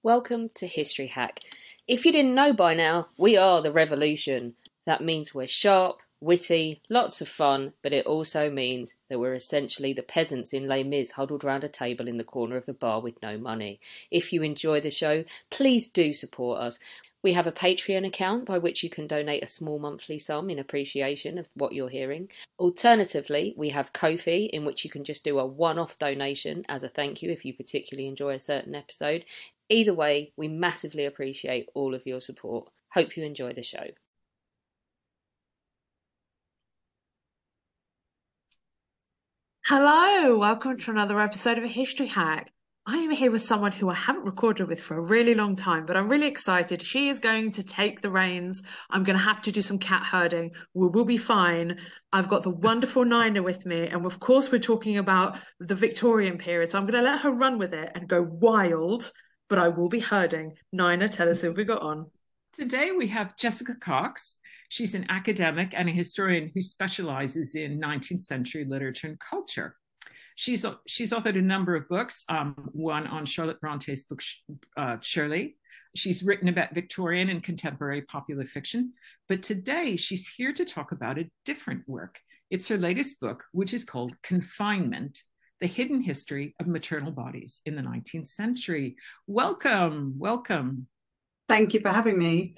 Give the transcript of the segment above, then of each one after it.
Welcome to History Hack. If you didn't know by now, we are the revolution. That means we're sharp, witty, lots of fun, but it also means that we're essentially the peasants in Les Mis huddled round a table in the corner of the bar with no money. If you enjoy the show, please do support us. We have a Patreon account by which you can donate a small monthly sum in appreciation of what you're hearing. Alternatively, we have Ko-fi, in which you can just do a one-off donation as a thank you if you particularly enjoy a certain episode. Either way, we massively appreciate all of your support. Hope you enjoy the show. Hello, welcome to another episode of A History Hack. I am here with someone who I haven't recorded with for a really long time, but I'm really excited. She is going to take the reins. I'm going to have to do some cat herding. We will be fine. I've got the wonderful Nina with me, and of course we're talking about the Victorian period, so I'm going to let her run with it and go wild, but I will be herding. Nina, tell us who we got on. Today we have Jessica Cox. She's an academic and a historian who specializes in 19th century literature and culture. She's authored a number of books, one on Charlotte Bronte's book, Shirley. She's written about Victorian and contemporary popular fiction, but today she's here to talk about a different work. It's her latest book, which is called Confinement, The Hidden History of Maternal Bodies in the 19th Century. Welcome, welcome. Thank you for having me.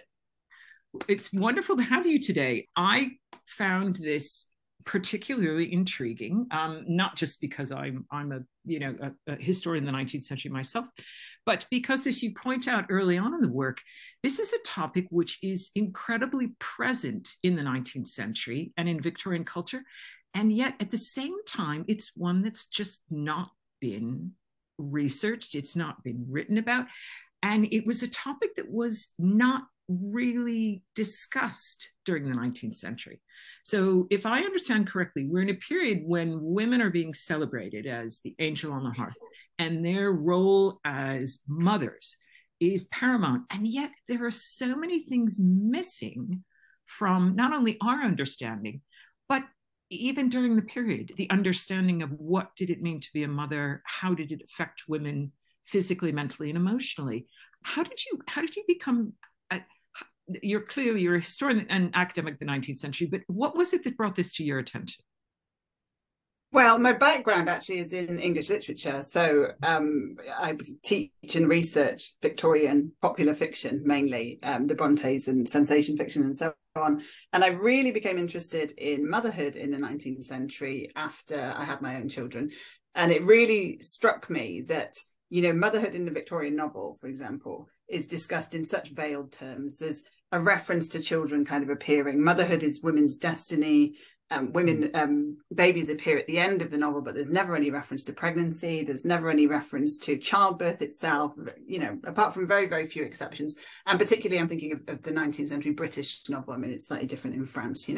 It's wonderful to have you today. I found this particularly intriguing, not just because I'm a historian in the 19th century myself, but because, as you point out early on in the work, this is a topic which is incredibly present in the 19th century and in Victorian culture, and yet at the same time, it's one that's just not been researched, it's not been written about, and it was a topic that was not really discussed during the 19th century. So if I understand correctly, we're in a period when women are being celebrated as the angel on the hearth, and their role as mothers is paramount. And yet there are so many things missing from not only our understanding, but even during the period, the understanding of what did it mean to be a mother? How did it affect women physically, mentally, and emotionally? How did you become you're a historian and academic of the 19th century, but what was it that brought this to your attention? Well, my background actually is in English literature. So I teach and research Victorian popular fiction, mainly the Brontes and sensation fiction and so on. And I really became interested in motherhood in the 19th century after I had my own children. And it really struck me that, motherhood in the Victorian novel, for example, is discussed in such veiled terms. There's a reference to children kind of appearing. Motherhood is women's destiny. Babies appear at the end of the novel, but there's never any reference to pregnancy. There's never any reference to childbirth itself, apart from very, very few exceptions. And particularly I'm thinking of the 19th century British novel. I mean, it's slightly different in France,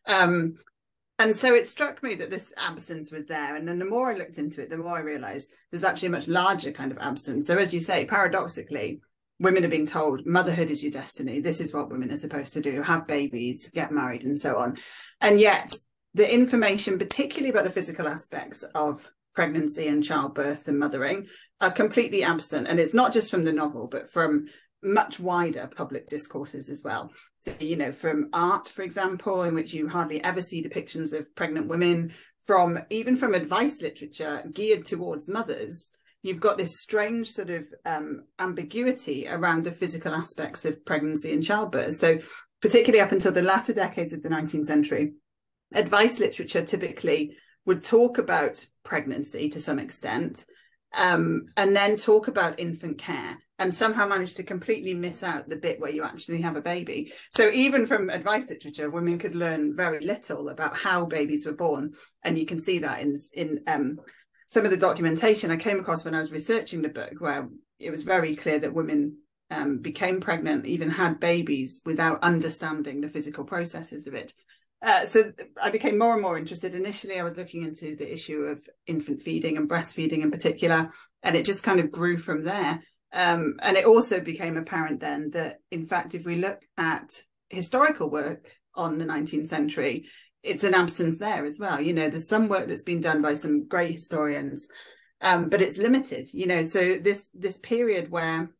And so it struck me that this absence was there. And then the more I looked into it, the more I realized there's actually a much larger kind of absence. So as you say, paradoxically, women are being told motherhood is your destiny. This is what women are supposed to do, have babies, get married, and so on. And yet the information, particularly about the physical aspects of pregnancy and childbirth and mothering, are completely absent. And it's not just from the novel, but from much wider public discourses as well. So, from art, for example, in which you hardly ever see depictions of pregnant women, even from advice literature geared towards mothers, you've got this strange sort of ambiguity around the physical aspects of pregnancy and childbirth. So particularly up until the latter decades of the 19th century, advice literature typically would talk about pregnancy to some extent, and then talk about infant care, and somehow manage to completely miss out the bit where you actually have a baby. So even from advice literature, women could learn very little about how babies were born. And you can see that in some of the documentation I came across when I was researching the book, where it was very clear that women became pregnant, even had babies, without understanding the physical processes of it. So I became more and more interested. Initially, I was looking into the issue of infant feeding and breastfeeding in particular, and it just kind of grew from there. And it also became apparent then that, in fact, if we look at historical work on the 19th century, it's an absence there as well. There's some work that's been done by some great historians, but it's limited. So this period where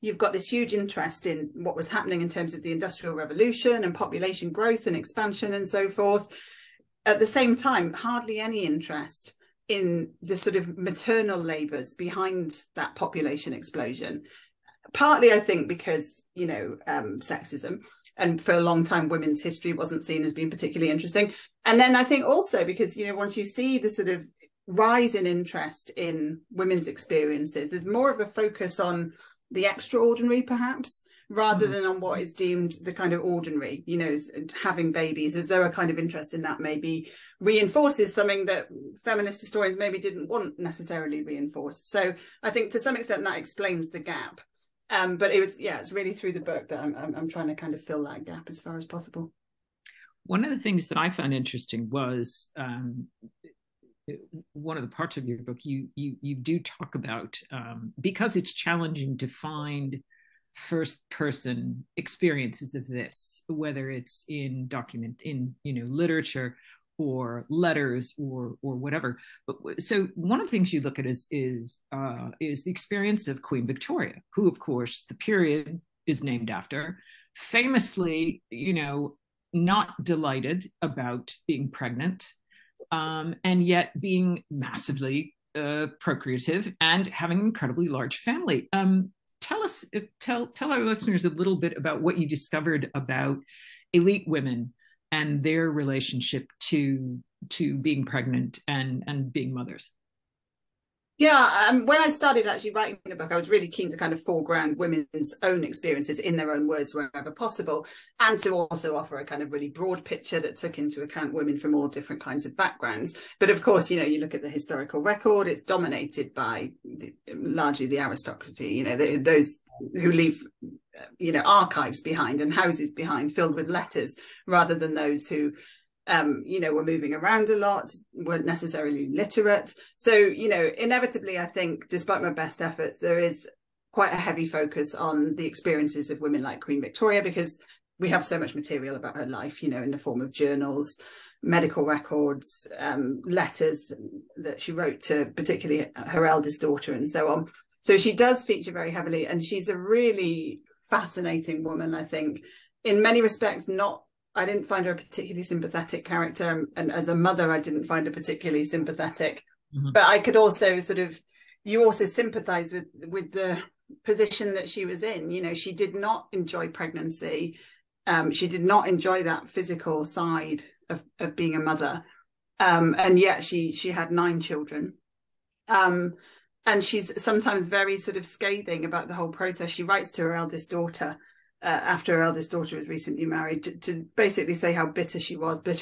you've got this huge interest in what was happening in terms of the Industrial Revolution and population growth and expansion and so forth. At the same time, hardly any interest in the sort of maternal labours behind that population explosion. Partly, I think, because, sexism. And for a long time, women's history wasn't seen as being particularly interesting. And then I think also because, once you see the sort of rise in interest in women's experiences, there's more of a focus on the extraordinary, perhaps, rather than on what is deemed the kind of ordinary, having babies, as though a kind of interest in that maybe reinforces something that feminist historians maybe didn't want necessarily reinforced. So I think to some extent that explains the gap. But it's really through the book that I'm trying to kind of fill that gap as far as possible. One of the things that I found interesting was one of the parts of your book, you do talk about, because it's challenging to find first person experiences of this, whether it's in literature or letters or whatever. But so one of the things you look at is the experience of Queen Victoria, who, of course, the period is named after, famously, not delighted about being pregnant, and yet being massively procreative and having an incredibly large family. Tell our listeners a little bit about what you discovered about elite women and their relationship to being pregnant and being mothers. Yeah, when I started actually writing the book, I was really keen to kind of foreground women's own experiences in their own words wherever possible, and to also offer a kind of really broad picture that took into account women from all different kinds of backgrounds. But of course, you look at the historical record, it's dominated by largely the aristocracy, those who leave, archives behind and houses behind filled with letters, rather than those who were moving around a lot, weren't necessarily literate. So, inevitably, I think, despite my best efforts, there is quite a heavy focus on the experiences of women like Queen Victoria, because we have so much material about her life, in the form of journals, medical records, letters that she wrote to particularly her eldest daughter and so on. So she does feature very heavily, and she's a really fascinating woman, I think. In many respects, I didn't find her a particularly sympathetic character, and as a mother, I didn't find her particularly sympathetic. But I could also you also sympathise with the position that she was in. She did not enjoy pregnancy. She did not enjoy that physical side of being a mother, and yet she had 9 children. And she's sometimes very sort of scathing about the whole process. She writes to her eldest daughter, after her eldest daughter was recently married, to basically say how bitter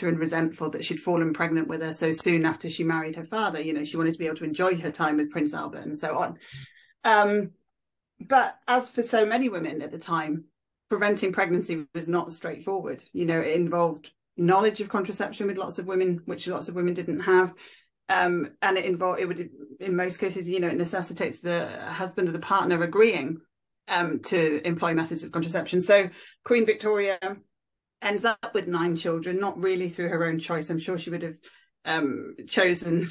and resentful that she'd fallen pregnant with her so soon after she married her father. She wanted to be able to enjoy her time with Prince Albert and so on. But as for so many women at the time, preventing pregnancy was not straightforward. It involved knowledge of contraception with lots of women, which lots of women didn't have. And it would, in most cases, it necessitates the husband or the partner agreeing to employ methods of contraception. So Queen Victoria ends up with 9 children, not really through her own choice. I'm sure she would have chosen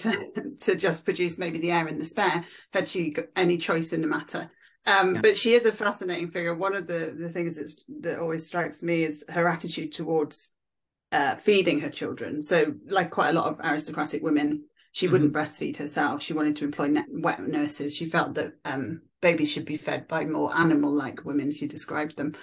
to just produce maybe the heir and the spare had she got any choice in the matter. But she is a fascinating figure. One of the things that always strikes me is her attitude towards feeding her children. So like quite a lot of aristocratic women, she wouldn't breastfeed herself. She wanted to employ wet nurses. She felt that babies should be fed by more animal-like women, she described them.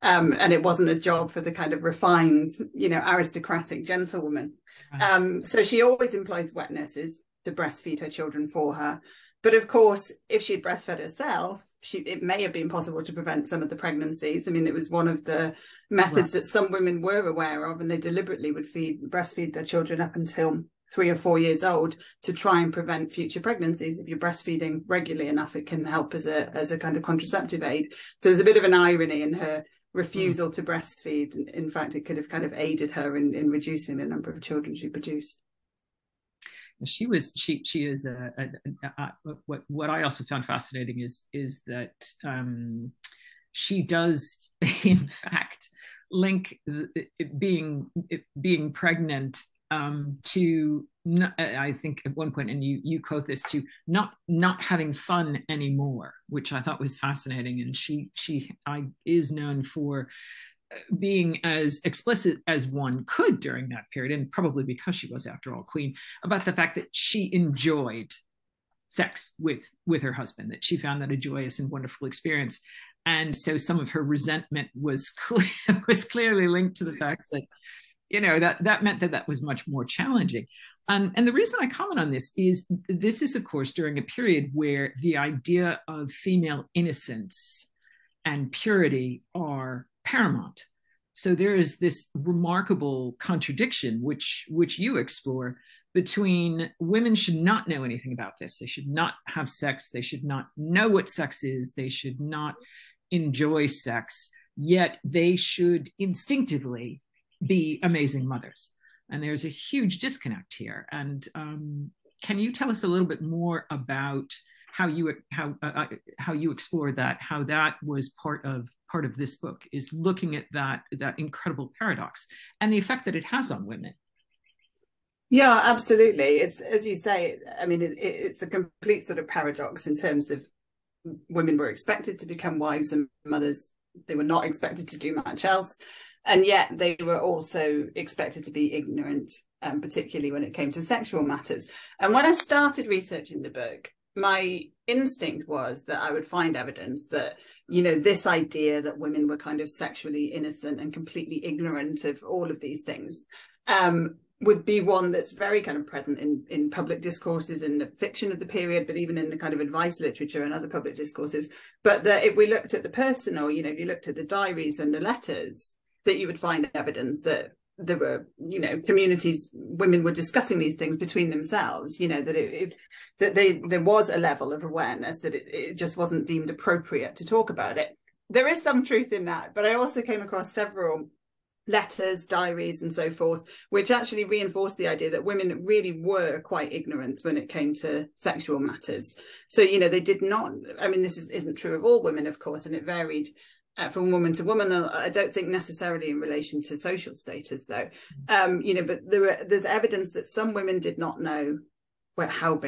And it wasn't a job for the kind of refined, aristocratic gentlewoman. Right. So she always employs wet nurses to breastfeed her children for her. But of course, if she'd breastfed herself, it may have been possible to prevent some of the pregnancies. I mean, it was one of the methods that some women were aware of, and they deliberately would breastfeed their children up until 3 or 4 years old to try and prevent future pregnancies. If you're breastfeeding regularly enough, it can help as a kind of contraceptive aid. So there's a bit of an irony in her refusal to breastfeed. In fact, it could have kind of aided her in reducing the number of children she produced. She is what I also found fascinating is that she does in fact link being pregnant to I think at one point, and you quote this, to not having fun anymore, which I thought was fascinating. And she is known for being as explicit as one could during that period, and probably because she was, after all, queen, about the fact that she enjoyed sex with her husband, that she found that a joyous and wonderful experience. And so some of her resentment was clearly linked to the fact that, that meant that was much more challenging. And the reason I comment on this is, of course, during a period where the idea of female innocence and purity are paramount. So there is this remarkable contradiction, which you explore, between women should not know anything about this. They should not have sex. They should not know what sex is. They should not enjoy sex, yet they should instinctively be amazing mothers. And there's a huge disconnect here. And can you tell us a little bit more about how you explore that, how that was part of this book, is looking at that incredible paradox and the effect that it has on women? Yeah, absolutely. It's, as you say, I mean, it's a complete sort of paradox in terms of women were expected to become wives and mothers. They were not expected to do much else. And yet they were also expected to be ignorant, particularly when it came to sexual matters. And when I started researching the book, my instinct was that I would find evidence that, this idea that women were kind of sexually innocent and completely ignorant of all of these things, would be one that's very kind of present in public discourses, in the fiction of the period, but even in the kind of advice literature and other public discourses. But that if we looked at the personal, if you looked at the diaries and the letters, that you would find evidence that there were, communities, women were discussing these things between themselves, that there was a level of awareness, that it just wasn't deemed appropriate to talk about it. There is some truth in that, but I also came across several letters, diaries, and so forth, which actually reinforced the idea that women really were quite ignorant when it came to sexual matters. So, they did not, I mean, this isn't true of all women, of course, and it varied from woman to woman. I don't think necessarily in relation to social status, though. But there's evidence that some women did not know how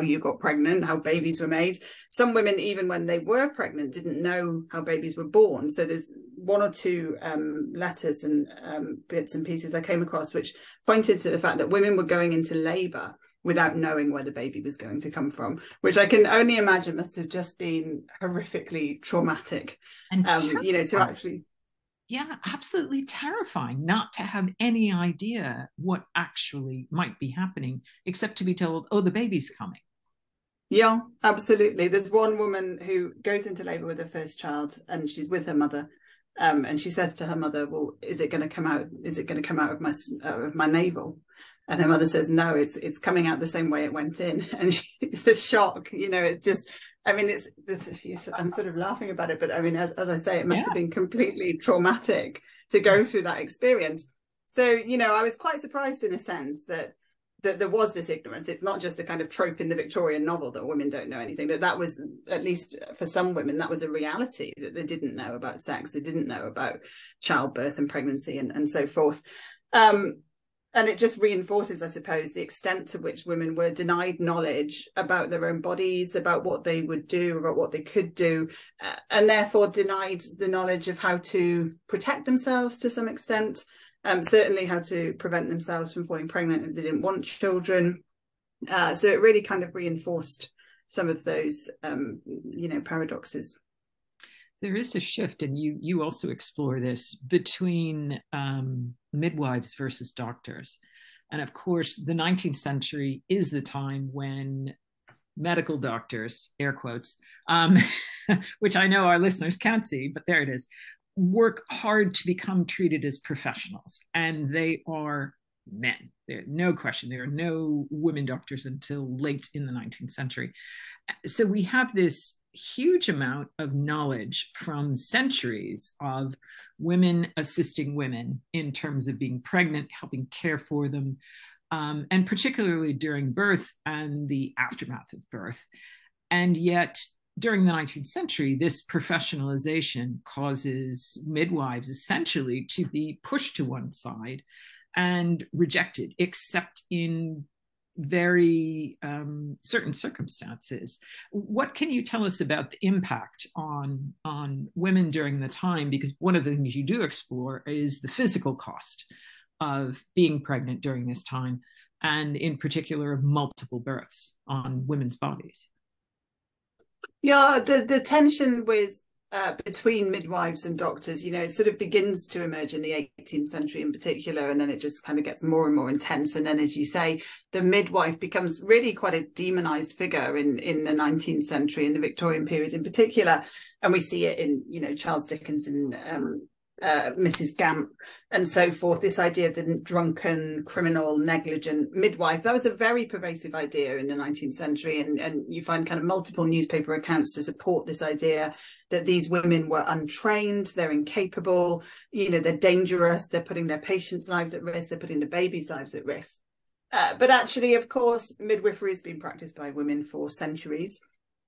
you got pregnant, how babies were made. Some women, even when they were pregnant, didn't know how babies were born. So there's one or two letters and bits and pieces I came across which pointed to the fact that women were going into labour without knowing where the baby was going to come from, which I can only imagine must have just been horrifically traumatic. And to actually... Yeah, absolutely terrifying not to have any idea what actually might be happening, except to be told, oh, the baby's coming. Yeah, absolutely. There's one woman who goes into labour with her first child, and she's with her mother. And she says to her mother, well, is it going to come out? Is it going to come out of my navel? And her mother says, no, it's coming out the same way it went in. And it's a shock, it just... I mean, I'm sort of laughing about it, but I mean, as I say, it must have been completely traumatic to go through that experience. So, I was quite surprised in a sense that there was this ignorance. It's not just the kind of trope in the Victorian novel that women don't know anything, that was, at least for some women, that was a reality, that they didn't know about sex, they didn't know about childbirth and pregnancy and so forth. And it just reinforces, I suppose, the extent to which women were denied knowledge about their own bodies, about what they would do, about what they could do, and therefore denied the knowledge of how to protect themselves to some extent, certainly how to prevent themselves from falling pregnant if they didn't want children. So it really kind of reinforced some of those, paradoxes. There is a shift, and you also explore this, between midwives versus doctors. And of course, the 19th century is the time when medical doctors, air quotes, which I know our listeners can't see, but there it is, work hard to become treated as professionals. And they are men. There, no question. There are no women doctors until late in the 19th century. So we have this huge amount of knowledge from centuries of women assisting women in terms of being pregnant, helping care for them, and particularly during birth and the aftermath of birth. And yet, during the 19th century, this professionalization causes midwives essentially to be pushed to one side and rejected, except in very certain circumstances. What can you tell us about the impact on women during the time? Because one of the things you do explore is the physical cost of being pregnant during this time, and in particular of multiple births on women's bodies. Yeah, the tension with between midwives and doctors, it sort of begins to emerge in the 18th century in particular, and then it just kind of gets more and more intense. And then, as you say, the midwife becomes really quite a demonized figure in the 19th century, in the Victorian period in particular. And we see it in, Charles Dickens and Mrs. Gamp and so forth. This idea of the drunken, criminal, negligent midwife, that was a very pervasive idea in the 19th century, and you find kind of multiple newspaper accounts to support this idea that these women were untrained, they're incapable, they're dangerous, they're putting their patients' lives at risk, they're putting the babies' lives at risk. But actually, of course, midwifery has been practiced by women for centuries.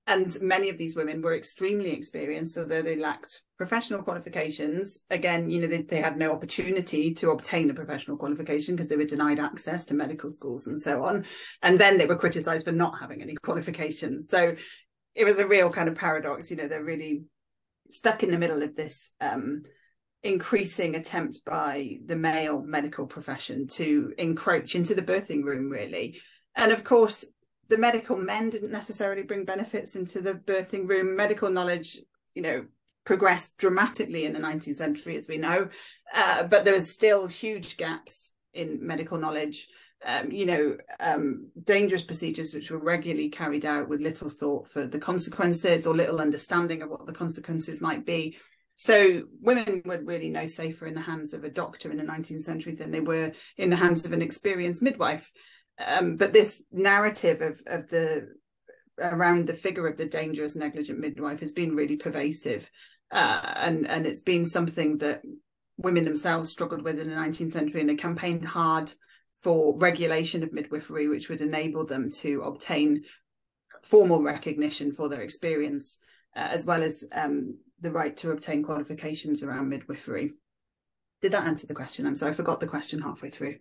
And many of these women were extremely experienced, although they lacked professional qualifications. Again, they had no opportunity to obtain a professional qualification because they were denied access to medical schools and so on. And then they were criticised for not having any qualifications. So it was a real kind of paradox. They're really stuck in the middle of this increasing attempt by the male medical profession to encroach into the birthing room, really. And of course, the medical men didn't necessarily bring benefits into the birthing room. Medical knowledge, progressed dramatically in the 19th century, as we know, but there was still huge gaps in medical knowledge. Dangerous procedures which were regularly carried out with little thought for the consequences or little understanding of what the consequences might be. So women were really no safer in the hands of a doctor in the 19th century than they were in the hands of an experienced midwife. But this narrative around the figure of the dangerous, negligent midwife has been really pervasive, and it's been something that women themselves struggled with in the 19th century, and they campaigned hard for regulation of midwifery, which would enable them to obtain formal recognition for their experience, as well as the right to obtain qualifications around midwifery. Did that answer the question? I'm sorry, I forgot the question halfway through.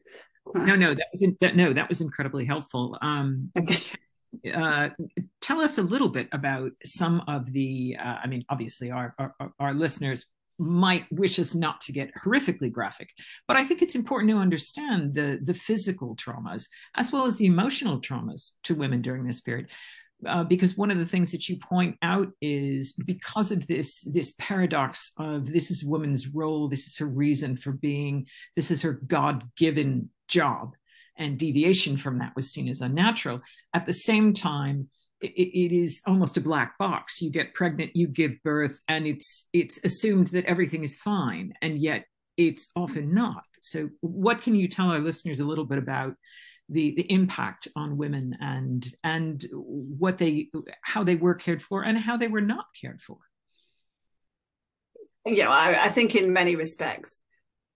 No, that was incredibly helpful. Tell us a little bit about some of the. Obviously, our listeners might wish us not to get horrifically graphic, but I think it's important to understand the physical traumas as well as the emotional traumas to women during this period. Because one of the things that you point out is because of this paradox of this is a woman's role, this is her reason for being, this is her God-given job, and deviation from that was seen as unnatural. At the same time, it is almost a black box. You get pregnant, you give birth, and it's assumed that everything is fine, and yet it's often not. So what can you tell our listeners a little bit about the impact on women and how they were cared for and how they were not cared for? Yeah, I think in many respects,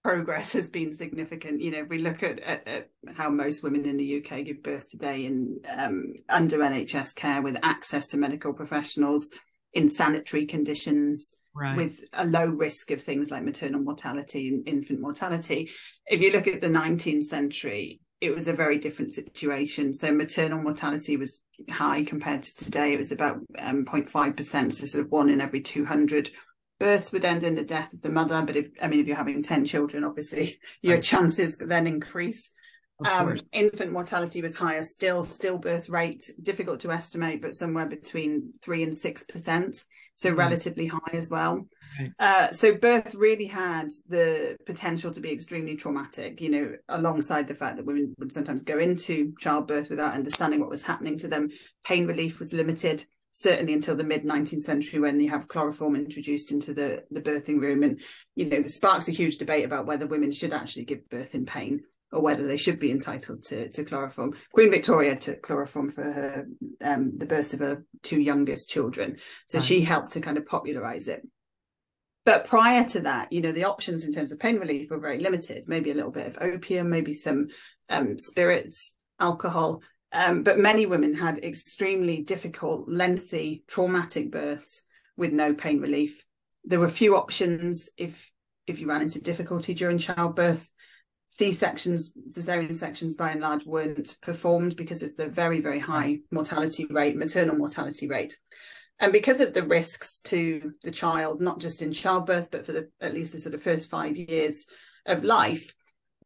progress has been significant. We look at how most women in the UK give birth today in under NHS care, with access to medical professionals, in sanitary conditions, right, with a low risk of things like maternal mortality and infant mortality. If you look at the 19th century, it was a very different situation. So maternal mortality was high compared to today. It was about 0.5%, so sort of 1 in every 200 births would end in the death of the mother. But if you're having 10 children, obviously your chances then increase. Infant mortality was higher still. Stillbirth rate, difficult to estimate, but somewhere between 3 and 6%. So relatively high as well. Right. So birth really had the potential to be extremely traumatic, alongside the fact that women would sometimes go into childbirth without understanding what was happening to them. Pain relief was limited, certainly until the mid-19th century, when you have chloroform introduced into the birthing room. And, it sparks a huge debate about whether women should actually give birth in pain or whether they should be entitled to chloroform. Queen Victoria took chloroform for her the births of her 2 youngest children. So she helped to kind of popularise it. But prior to that, the options in terms of pain relief were very limited. Maybe a little bit of opium, maybe some spirits, alcohol. But many women had extremely difficult, lengthy, traumatic births with no pain relief. There were few options if you ran into difficulty during childbirth. C-sections, cesarean sections by and large weren't performed because of the very, very high mortality rate, maternal mortality rate. And because of the risks to the child, not just in childbirth, but for at least the sort of first 5 years of life,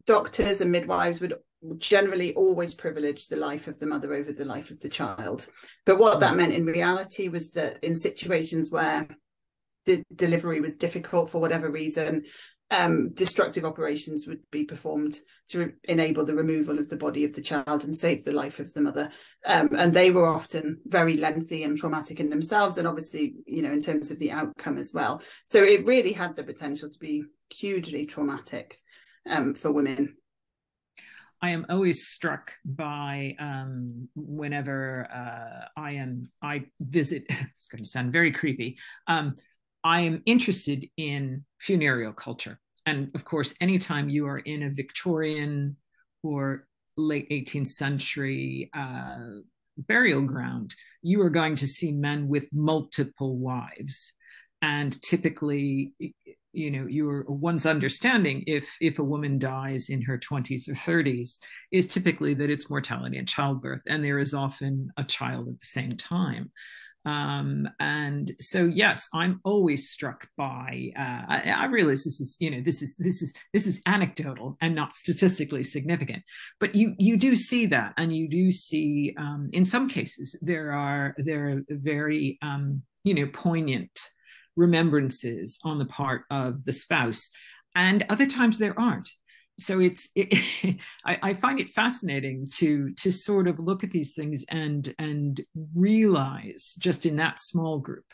doctors and midwives would generally always privilege the life of the mother over the life of the child. But what that meant in reality was that in situations where the delivery was difficult for whatever reason, destructive operations would be performed to enable the removal of the body of the child and save the life of the mother. And they were often very lengthy and traumatic in themselves, and obviously, you know, in terms of the outcome as well. So it really had the potential to be hugely traumatic for women. I am always struck by whenever I visit, it's going to sound very creepy, I am interested in funereal culture. And of course, anytime you are in a Victorian or late 18th century burial ground, you are going to see men with multiple wives. And typically, you know, one's understanding, if a woman dies in her 20s or 30s, is typically that it's mortality and childbirth, and there is often a child at the same time. And so, yes, I'm always struck by. I realize this is, you know, this is anecdotal and not statistically significant, but you do see that, and you do see in some cases there are very you know, poignant remembrances on the part of the spouse, and other times there aren't. So I find it fascinating to sort of look at these things and realize just in that small group,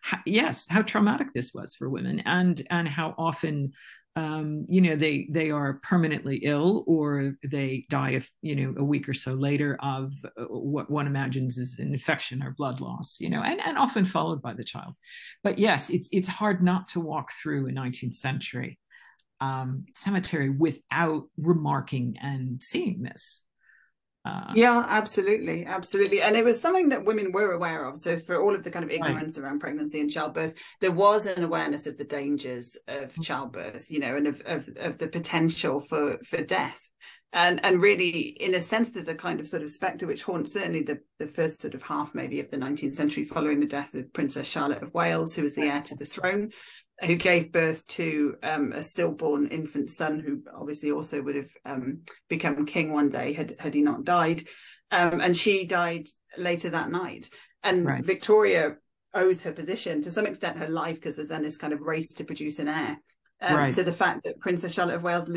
how traumatic this was for women, and how often you know, they are permanently ill, or they die you know, a week or so later of what one imagines is an infection or blood loss, you know, and often followed by the child. But yes, it's hard not to walk through a 19th century cemetery without remarking and seeing this. Yeah, absolutely. And it was something that women were aware of. So for all of the kind of ignorance around pregnancy and childbirth, there was an awareness of the dangers of childbirth, you know, and of the potential for death. And really, in a sense, there's a kind of sort of spectre which haunts certainly the first sort of half maybe of the 19th century, following the death of Princess Charlotte of Wales, who was the heir to the throne, who gave birth to a stillborn infant son, who obviously also would have become king one day had he not died. And she died later that night. And Victoria owes her position, to some extent her life, because there's then this kind of race to produce an heir, to the fact that Princess Charlotte of Wales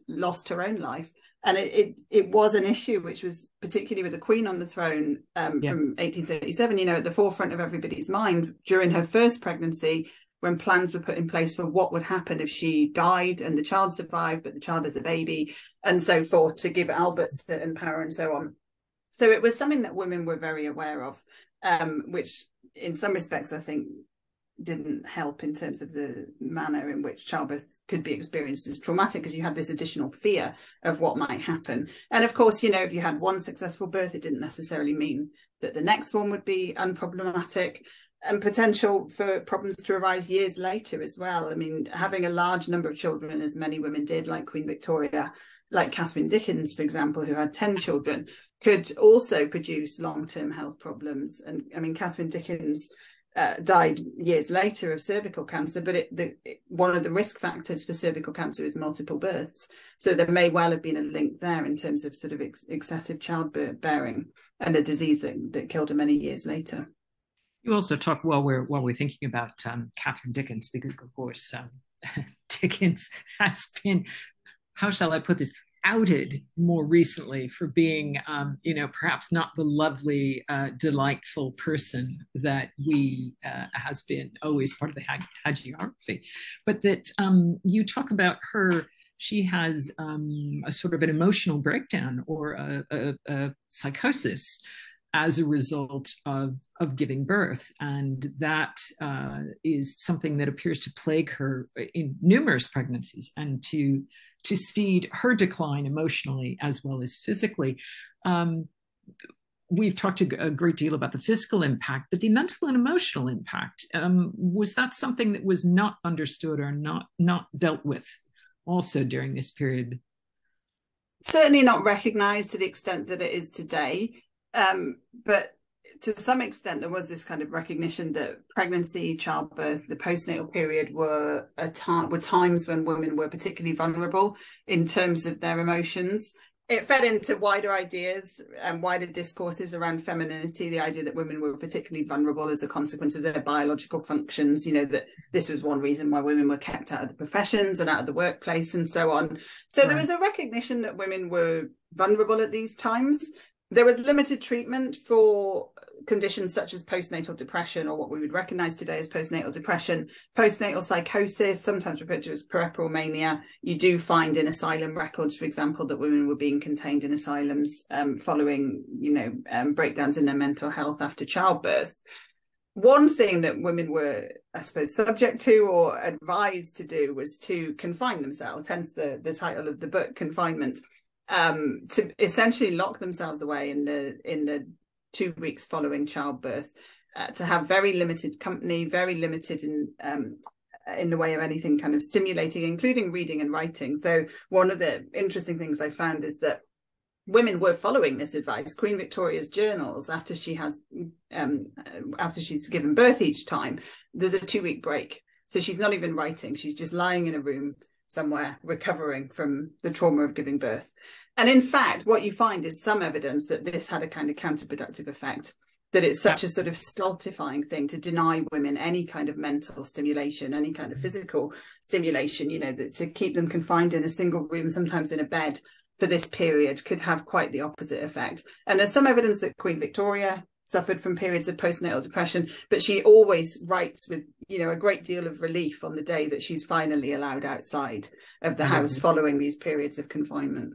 lost her own life. And it was an issue which was, particularly with the Queen on the throne from 1837, you know, at the forefront of everybody's mind during her first pregnancy, when plans were put in place for what would happen if she died and the child survived, but the child is a baby, and so forth, to give Albert certain power and so on. So it was something that women were very aware of, which in some respects I think didn't help in terms of the manner in which childbirth could be experienced as traumatic, because you had this additional fear of what might happen. And of course, you know, if you had one successful birth, it didn't necessarily mean that the next one would be unproblematic, and potential for problems to arise years later as well. I mean, having a large number of children, as many women did, like Queen Victoria, like Catherine Dickens, for example, who had 10 children, could also produce long-term health problems. And I mean, Catherine Dickens died years later of cervical cancer, but one of the risk factors for cervical cancer is multiple births. So there may well have been a link there in terms of sort of excessive childbearing and a disease that killed her many years later. You also talk while we're thinking about Catherine Dickens, because of course Dickens has been, how shall I put this, outed more recently for being, you know, perhaps not the lovely, delightful person that has been always part of the hagiography, but that you talk about her. She has a sort of an emotional breakdown or a psychosis as a result of giving birth. And that is something that appears to plague her in numerous pregnancies, and to speed her decline emotionally as well as physically. We've talked a great deal about the physical impact, but the mental and emotional impact, was that something that was not understood or not dealt with also during this period? certainly not recognized to the extent that it is today. But to some extent, there was this kind of recognition that pregnancy, childbirth, the postnatal period were times when women were particularly vulnerable in terms of their emotions. It fed into wider ideas and wider discourses around femininity, the idea that women were particularly vulnerable as a consequence of their biological functions, that this was one reason why women were kept out of the professions and out of the workplace and so on. So right. There was a recognition that women were vulnerable at these times. There was limited treatment for conditions such as postnatal depression, or what we would recognize today as postnatal depression, postnatal psychosis, sometimes referred to as puerperal mania. You do find in asylum records, for example, that women were being contained in asylums following, breakdowns in their mental health after childbirth. One thing that women were, I suppose, subject to or advised to do was to confine themselves, hence the title of the book, Confinement, to essentially lock themselves away in the 2 weeks following childbirth, to have very limited company, very limited in the way of anything kind of stimulating, including reading and writing. So one of the interesting things I found is that women were following this advice. Queen Victoria's journals, after she's given birth each time, there's a 2-week break. So she's not even writing. She's just lying in a room somewhere recovering from the trauma of giving birth. And in fact, what you find is some evidence that this had a kind of counterproductive effect, that it's such a sort of stultifying thing to deny women any kind of mental stimulation, any kind of physical stimulation, to keep them confined in a single room, sometimes in a bed for this period, could have quite the opposite effect. And there's some evidence that Queen Victoria suffered from periods of postnatal depression, but she always writes with, a great deal of relief on the day that she's finally allowed outside of the house following these periods of confinement.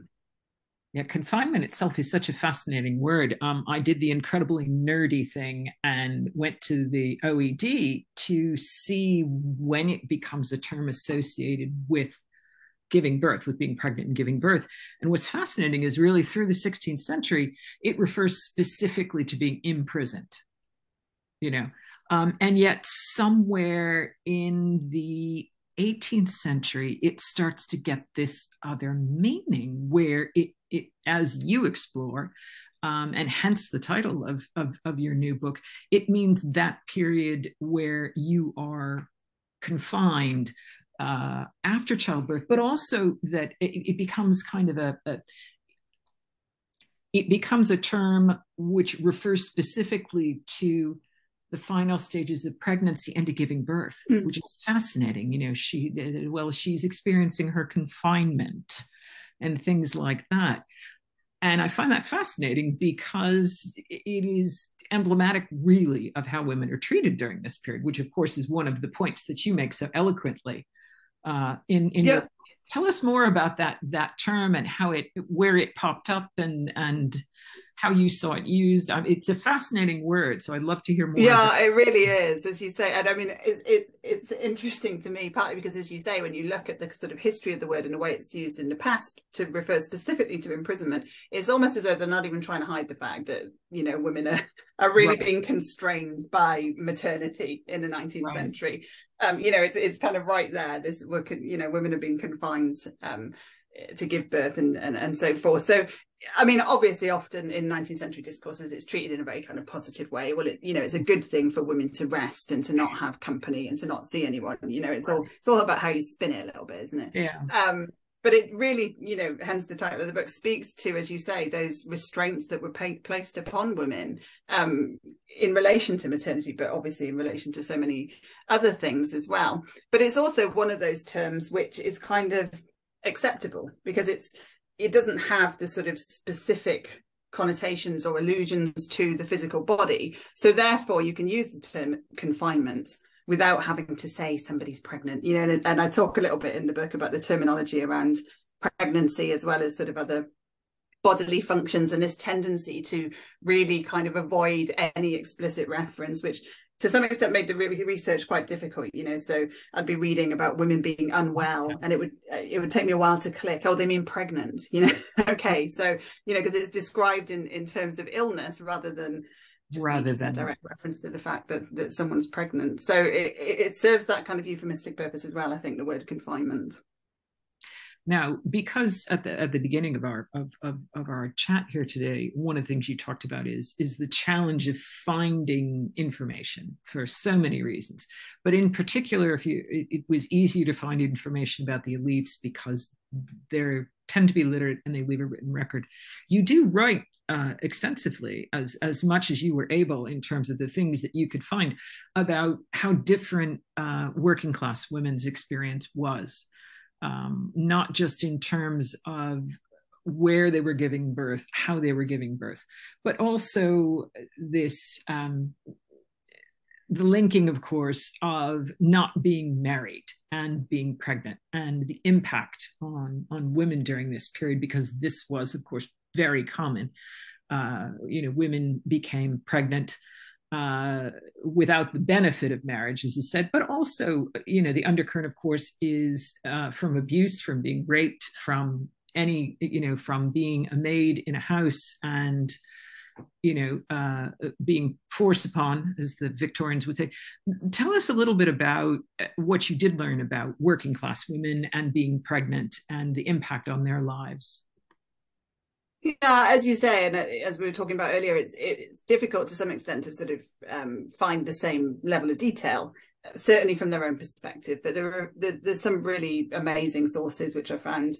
Yeah, confinement itself is such a fascinating word. I did the incredibly nerdy thing and went to the OED to see when it becomes a term associated with giving birth, with being pregnant and giving birth. And what's fascinating is really through the 16th century, it refers specifically to being imprisoned, and yet somewhere in the 18th century, it starts to get this other meaning where it as you explore, and hence the title of your new book, it means that period where you are confined after childbirth, but also that it becomes kind of it becomes a term which refers specifically to the final stages of pregnancy and to giving birth, which is fascinating. She's experiencing her confinement and things like that. And I find that fascinating because it is emblematic, really, of how women are treated during this period, which, of course, is one of the points that you make so eloquently your. Tell us more about that term and where it popped up and how you saw it used. It's a fascinating word, so I'd love to hear more. Yeah, it really is, as you say. And I mean, it's interesting to me, partly because, as you say, when you look at the sort of history of the word and the way it's used in the past to refer specifically to imprisonment, it's almost as though they're not even trying to hide the fact that, women are really being constrained by maternity in the 19th century. It's kind of right there. Women have been confined to give birth and so forth. So, I mean, obviously, often in 19th century discourses, it's treated in a very kind of positive way. Well, it's a good thing for women to rest and to not have company and to not see anyone. It's all about how you spin it a little bit, isn't it? Yeah. But it really, hence the title of the book, speaks to, as you say, those restraints that were placed upon women in relation to maternity, but obviously in relation to so many other things as well. But it's also one of those terms which is kind of acceptable because it doesn't have the sort of specific connotations or allusions to the physical body. So therefore, you can use the term confinement without having to say somebody's pregnant, and I talk a little bit in the book about the terminology around pregnancy as well as sort of other bodily functions and this tendency to really kind of avoid any explicit reference, which to some extent made the research quite difficult, so I'd be reading about women being unwell and it would take me a while to click, oh, they mean pregnant, okay, so because it's described in terms of illness rather than a direct reference to the fact that someone's pregnant. So it serves that kind of euphemistic purpose as well, I think, the word confinement. Now, because at the beginning of our chat here today, one of the things you talked about is the challenge of finding information for so many reasons. But in particular, it was easier to find information about the elites because they tend to be literate and they leave a written record. You do write extensively, as much as you were able, in terms of the things that you could find about how different working class women's experience was. Not just in terms of where they were giving birth, how they were giving birth, but also this the linking, of course, of not being married and being pregnant and the impact on women during this period, because this was, of course, very common. Women became pregnant without the benefit of marriage, as I said, but also, the undercurrent, of course, is from abuse, from being raped, from from being a maid in a house and, being forced upon, as the Victorians would say. Tell us a little bit about what you did learn about working class women and being pregnant and the impact on their lives. Yeah, as you say, and as we were talking about earlier, it's difficult to some extent to sort of find the same level of detail, certainly from their own perspective. But there's some really amazing sources which I found,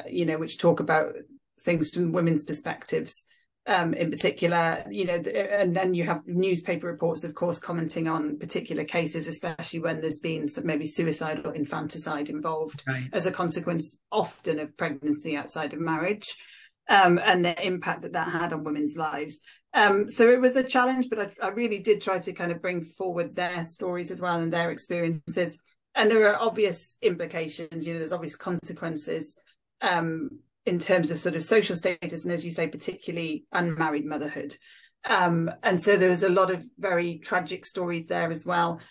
which talk about things from women's perspectives. In particular, and then you have newspaper reports, of course, commenting on particular cases, especially when there's been maybe suicide or infanticide involved, right, as a consequence often of pregnancy outside of marriage, and the impact that had on women's lives. So it was a challenge, but I really did try to kind of bring forward their stories as well and their experiences. And there are obvious implications, there's obvious consequences in terms of sort of social status, and as you say, particularly unmarried motherhood. And so there was a lot of very tragic stories there as well.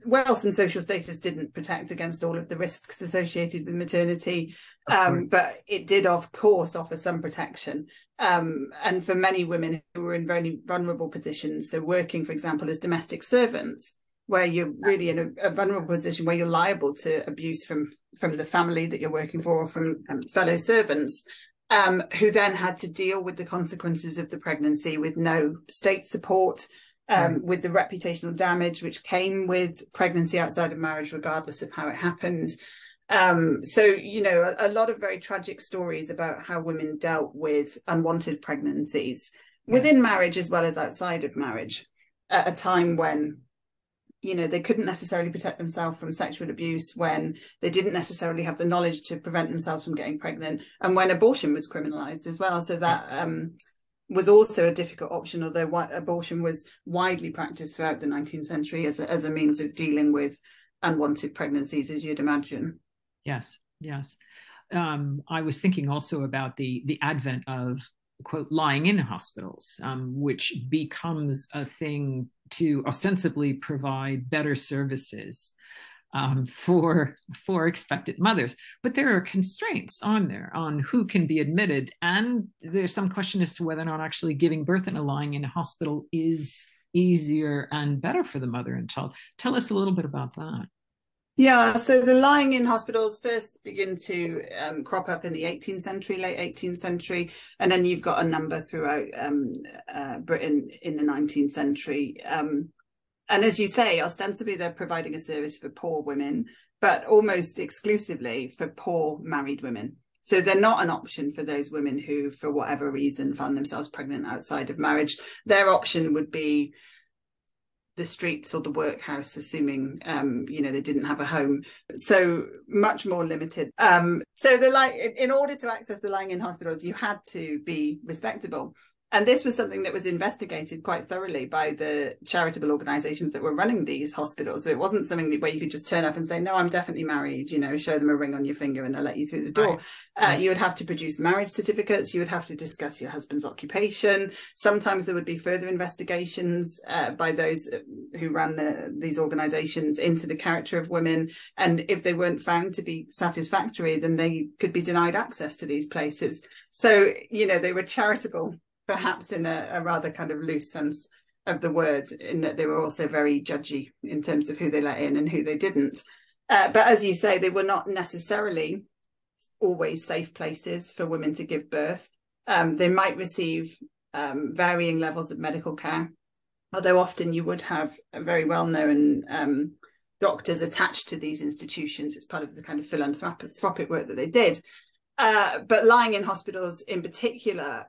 Wealth and social status didn't protect against all of the risks associated with maternity, but it did, of course, offer some protection. And for many women who were in very vulnerable positions, so working, for example, as domestic servants, where you're really in a vulnerable position where you're liable to abuse from the family that you're working for, or from fellow servants, who then had to deal with the consequences of the pregnancy with no state support, with the reputational damage which came with pregnancy outside of marriage, regardless of how it happened. So, a lot of very tragic stories about how women dealt with unwanted pregnancies within marriage as well as outside of marriage, at a time when they couldn't necessarily protect themselves from sexual abuse, when they didn't necessarily have the knowledge to prevent themselves from getting pregnant, and when abortion was criminalized as well. So that was also a difficult option, although abortion was widely practiced throughout the 19th century as a means of dealing with unwanted pregnancies, as you'd imagine. Yes. I was thinking also about the advent of, quote, lying in hospitals, which becomes a thing to ostensibly provide better services for expectant mothers. But there are constraints on who can be admitted. And there's some question as to whether or not actually giving birth in a lying in hospital is easier and better for the mother and child. Tell us a little bit about that. Yeah, so the lying in hospitals first begin to crop up in the 18th century, late 18th century, and then you've got a number throughout Britain in the 19th century. And as you say, ostensibly they're providing a service for poor women, but almost exclusively for poor married women. So they're not an option for those women who, for whatever reason, found themselves pregnant outside of marriage. Their option would be the streets or the workhouse, assuming they didn't have a home, so much more limited. So in order to access the lying in hospitals, you had to be respectable. And this was something that was investigated quite thoroughly by the charitable organisations that were running these hospitals. So it wasn't something where you could just turn up and say, no, I'm definitely married, show them a ring on your finger and they'll let you through the door. Right. You would have to produce marriage certificates. You would have to discuss your husband's occupation. Sometimes there would be further investigations by those who ran these organisations into the character of women. And if they weren't found to be satisfactory, then they could be denied access to these places. So, they were charitable, perhaps in a rather kind of loose sense of the word, in that they were also very judgy in terms of who they let in and who they didn't. But as you say, they were not necessarily always safe places for women to give birth. They might receive varying levels of medical care, although often you would have a very well-known doctors attached to these institutions. It's part of the kind of philanthropic work that they did. But lying in hospitals in particular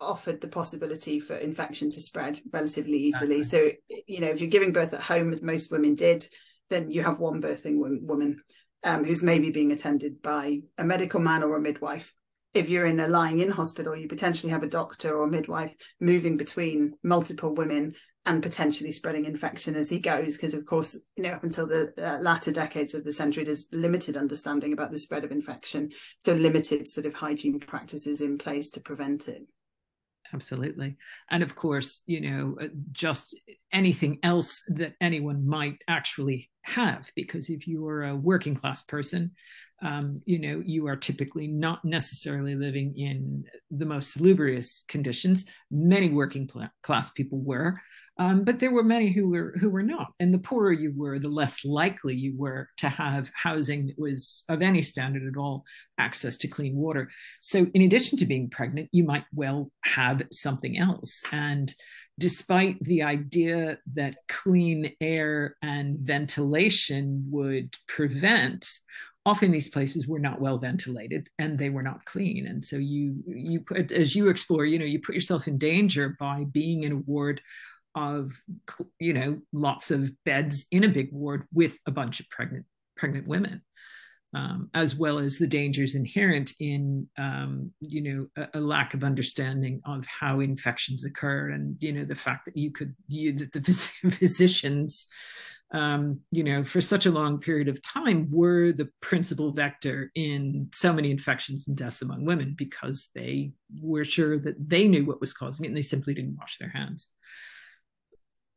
offered the possibility for infection to spread relatively easily. So, if you're giving birth at home, as most women did, then you have one birthing woman who's maybe being attended by a medical man or a midwife. If you're in a lying in hospital, you potentially have a doctor or a midwife moving between multiple women and potentially spreading infection as he goes, because of course, up until the latter decades of the century, there's limited understanding about the spread of infection, so limited sort of hygiene practices in place to prevent it. Absolutely. And of course, just anything else that anyone might actually have, because if you're a working class person, you are typically not necessarily living in the most salubrious conditions. Many working class people were, but there were many who were not. And the poorer you were, the less likely you were to have housing that was of any standard at all, access to clean water. So in addition to being pregnant, you might well have something else. And despite the idea that clean air and ventilation would prevent, often these places were not well ventilated and they were not clean. And so you put, as you explore, you put yourself in danger by being in a ward of, lots of beds in a big ward with a bunch of pregnant women, as well as the dangers inherent in, a lack of understanding of how infections occur, and the fact that that the physicians, for such a long period of time were the principal vector in so many infections and deaths among women, because they were sure that they knew what was causing it and they simply didn't wash their hands.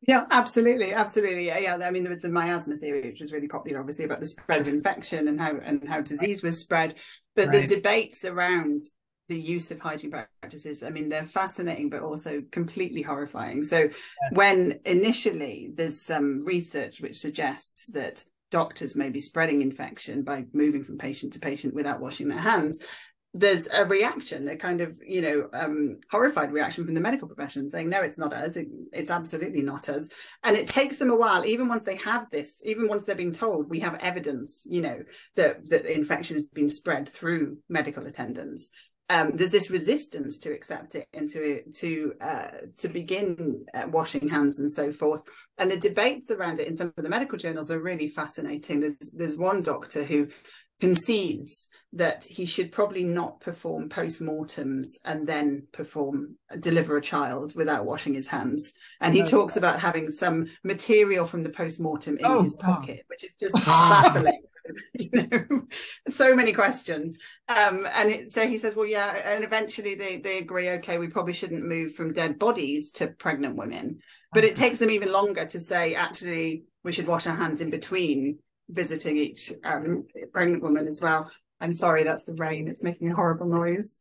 Yeah, absolutely. Yeah. I mean, there was the miasma theory, which was really popular, obviously, about the spread of infection and how disease was spread. But the debates around the use of hygiene practices, I mean, they're fascinating, but also completely horrifying. So when initially there's some research which suggests that doctors may be spreading infection by moving from patient to patient without washing their hands, there's a reaction, a kind of, horrified reaction from the medical profession saying, no, it's not us. It's absolutely not us. And it takes them a while, even once they have this, even once they're being told we have evidence, that infection has been spread through medical attendants. There's this resistance to accept it and to begin washing hands and so forth. And the debates around it in some of the medical journals are really fascinating. There's one doctor who concedes that he should probably not perform post-mortems and then deliver a child without washing his hands. And he talks about having some material from the post-mortem in his pocket, which is just baffling. So many questions. So he says, well, yeah, and eventually they agree, okay, we probably shouldn't move from dead bodies to pregnant women. But it takes them even longer to say, actually, we should wash our hands in between visiting each pregnant woman as well. I'm sorry, that's the rain. It's making a horrible noise.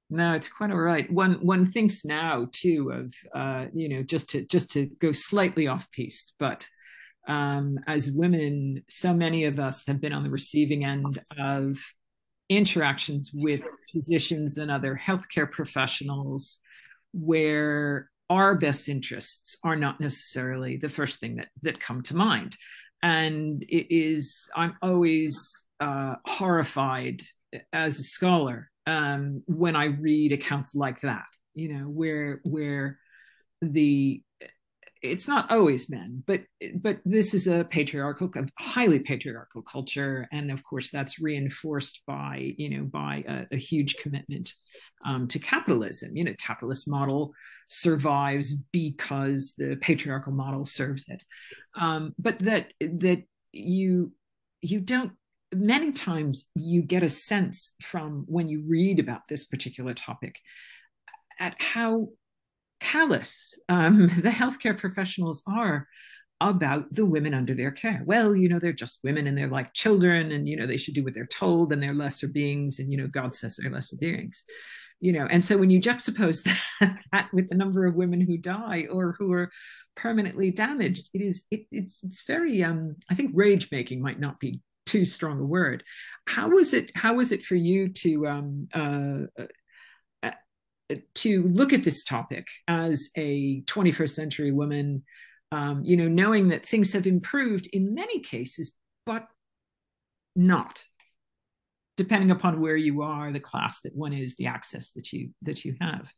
No, it's quite all right. One thinks now too of just to go slightly off piste, but as women, so many of us have been on the receiving end of interactions with physicians and other healthcare professionals where our best interests are not necessarily the first thing that come to mind. And I'm always horrified as a scholar when I read accounts like that, where it's not always men, but this is a highly patriarchal culture, and of course that's reinforced by a huge commitment to capitalism. Capitalist model survives because the patriarchal model serves it, but that you don't. Many times you get a sense from when you read about this particular topic at how callous the healthcare professionals are about the women under their care. Well, they're just women and they're like children, and they should do what they're told, and they're lesser beings, and God says they're lesser beings. And so when you juxtapose that with the number of women who die or who are permanently damaged, it's very I think rage making might not be too strong a word. How was it for you to look at this topic as a 21st century woman, knowing that things have improved in many cases, but not, depending upon where you are, the class that one is, the access that you have.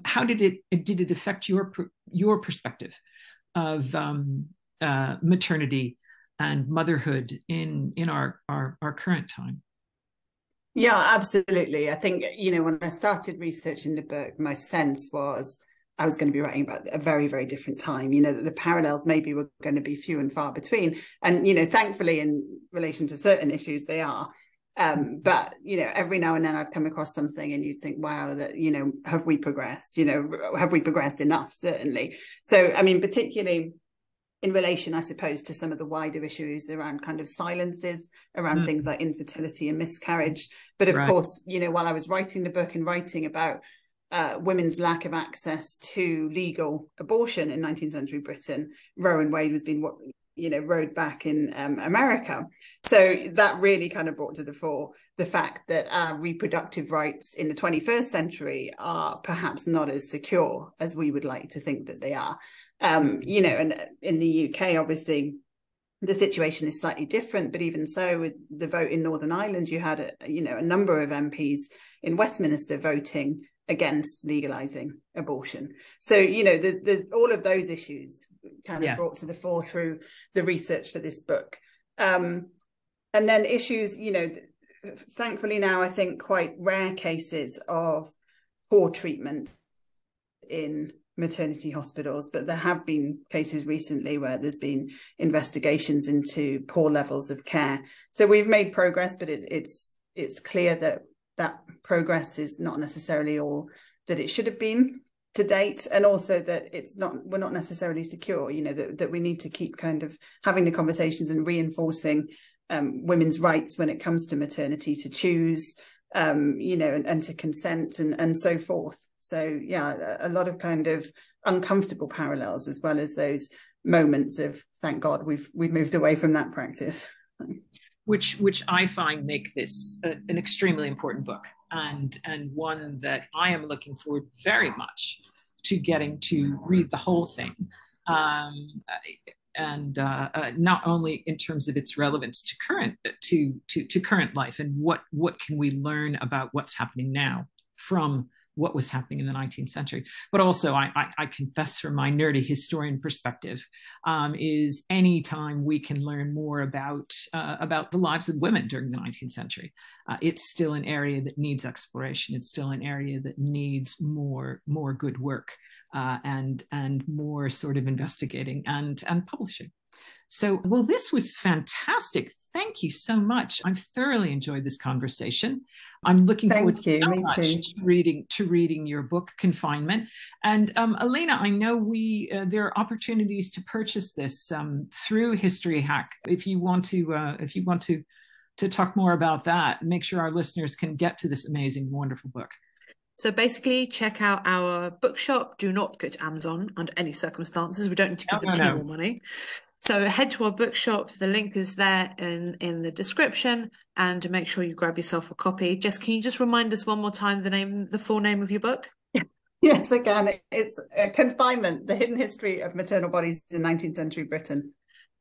How did it affect your perspective of maternity and motherhood in our current time? Yeah, absolutely. I think, when I started researching the book, my sense was I was going to be writing about a very, very different time, that the parallels maybe were going to be few and far between. And, thankfully, in relation to certain issues, they are. But, every now and then I'd come across something and you'd think, wow, that, have we progressed? Have we progressed enough? Certainly. So, I mean, particularly in relation, I suppose, to some of the wider issues around kind of silences, around things like infertility and miscarriage. But of course, while I was writing the book and writing about women's lack of access to legal abortion in 19th century Britain, Roe and Wade was being rowed back in America. So that really kind of brought to the fore the fact that our reproductive rights in the 21st century are perhaps not as secure as we would like to think that they are. And in the UK, obviously, the situation is slightly different. But even so, with the vote in Northern Ireland, you had a number of MPs in Westminster voting against legalizing abortion. So, all of those issues kind of brought to the fore through the research for this book. And then issues, thankfully now, I think, quite rare cases of poor treatment in maternity hospitals, but there have been cases recently where there's been investigations into poor levels of care. So we've made progress, but it's clear that progress is not necessarily all that it should have been to date, and also that we're not necessarily secure, that we need to keep kind of having the conversations and reinforcing women's rights when it comes to maternity, to choose, and to consent and so forth. So yeah, a lot of kind of uncomfortable parallels, as well as those moments of, thank God we've moved away from that practice. Which I find make this an extremely important book, and one that I am looking forward very much to getting to read the whole thing, and not only in terms of its relevance to current life, and what can we learn about what's happening now from what was happening in the 19th century. But also, I confess, from my nerdy historian perspective, is any time we can learn more about the lives of women during the 19th century. It's still an area that needs exploration. It's still an area that needs more good work, and more sort of investigating and publishing. So, well, this was fantastic. Thank you so much. I've thoroughly enjoyed this conversation. I'm looking forward so much to reading your book, Confinement. And Elena, I know there are opportunities to purchase this through History Hack. If you want to talk more about that, make sure our listeners can get to this amazing, wonderful book. So basically, check out our bookshop. Do not go to Amazon under any circumstances. We don't need to give them any more money. So head to our bookshop. The link is there in the description, and make sure you grab yourself a copy. Jess, can you just remind us one more time the full name of your book? Yes, I can. It's Confinement, The Hidden History of Maternal Bodies in 19th Century Britain.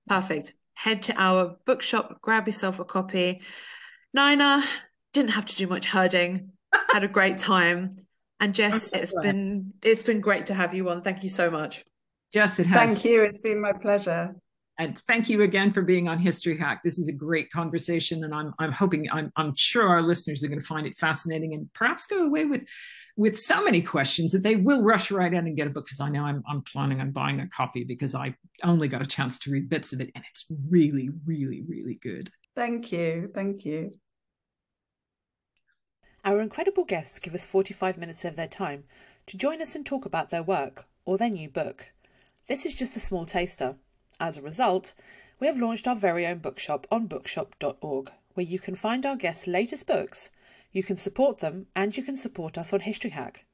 Perfect. Head to our bookshop, grab yourself a copy. Nina, didn't have to do much herding. Had a great time. And Jess, it's been great to have you on. Thank you so much. Jess, it has. Thank you. It's been my pleasure. And thank you again for being on History Hack. This is a great conversation, and I'm sure our listeners are going to find it fascinating, and perhaps go away with so many questions that they will rush right in and get a book, because I know I'm planning on buying a copy, because I only got a chance to read bits of it, and it's really, really, really good. Thank you. Thank you. Our incredible guests give us 45 minutes of their time to join us and talk about their work or their new book. This is just a small taster. As a result, we have launched our very own bookshop on bookshop.org, where you can find our guests' latest books, you can support them, and you can support us on History Hack.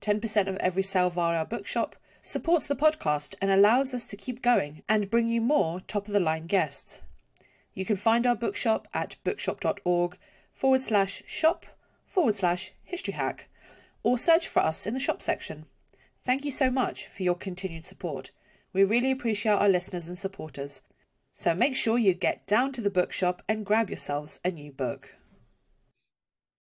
10% of every sale via our bookshop supports the podcast and allows us to keep going and bring you more top-of-the-line guests. You can find our bookshop at bookshop.org/shop/historyhack or search for us in the shop section. Thank you so much for your continued support. We really appreciate our listeners and supporters. So make sure you get down to the bookshop and grab yourselves a new book.